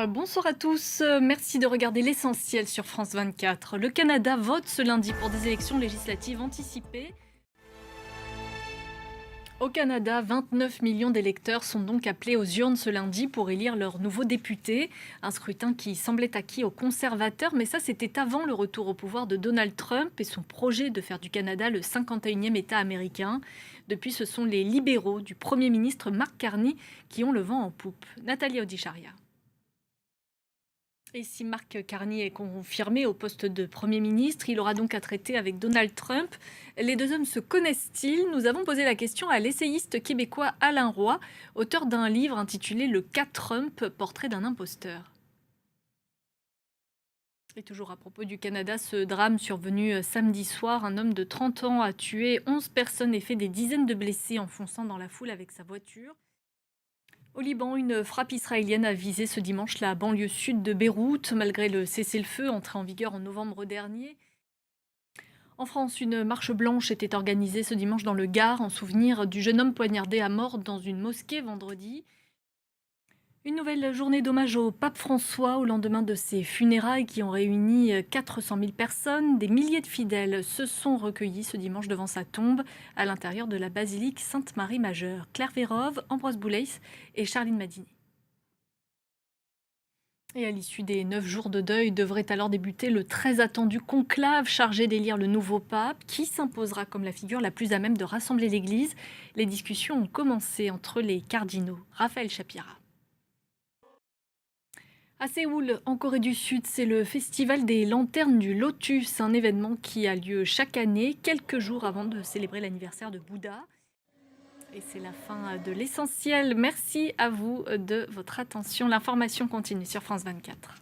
Bonsoir à tous, merci de regarder l'essentiel sur France 24. Le Canada vote ce lundi pour des élections législatives anticipées. Au Canada, 29 millions d'électeurs sont donc appelés aux urnes ce lundi pour élire leurs nouveaux députés. Un scrutin qui semblait acquis aux conservateurs, mais ça c'était avant le retour au pouvoir de Donald Trump et son projet de faire du Canada le 51e État américain. Depuis, ce sont les libéraux du Premier ministre Mark Carney qui ont le vent en poupe. Nathalie Audicharia. Et si Mark Carney est confirmé au poste de Premier ministre, il aura donc à traiter avec Donald Trump. Les deux hommes se connaissent-ils? Nous avons posé la question à l'essayiste québécois Alain Roy, auteur d'un livre intitulé Le cas Trump, portrait d'un imposteur. Et toujours à propos du Canada, ce drame survenu samedi soir, un homme de 30 ans a tué 11 personnes et fait des dizaines de blessés en fonçant dans la foule avec sa voiture. Au Liban, une frappe israélienne a visé ce dimanche la banlieue sud de Beyrouth, malgré le cessez-le-feu entré en vigueur en novembre dernier. En France, une marche blanche était organisée ce dimanche dans le Gard en souvenir du jeune homme poignardé à mort dans une mosquée vendredi. Une nouvelle journée d'hommage au pape François au lendemain de ses funérailles qui ont réuni 400 000 personnes. Des milliers de fidèles se sont recueillis ce dimanche devant sa tombe à l'intérieur de la basilique Sainte-Marie-Majeure. Claire Vérove, Ambroise Boulay et Charline Madini. Et à l'issue des 9 jours de deuil, devrait alors débuter le très attendu conclave chargé d'élire le nouveau pape, qui s'imposera comme la figure la plus à même de rassembler l'Église. Les discussions ont commencé entre les cardinaux. Raphaël Chapira. À Séoul, en Corée du Sud, c'est le festival des lanternes du Lotus, un événement qui a lieu chaque année, quelques jours avant de célébrer l'anniversaire de Bouddha. Et c'est la fin de l'essentiel. Merci à vous de votre attention. L'information continue sur France 24.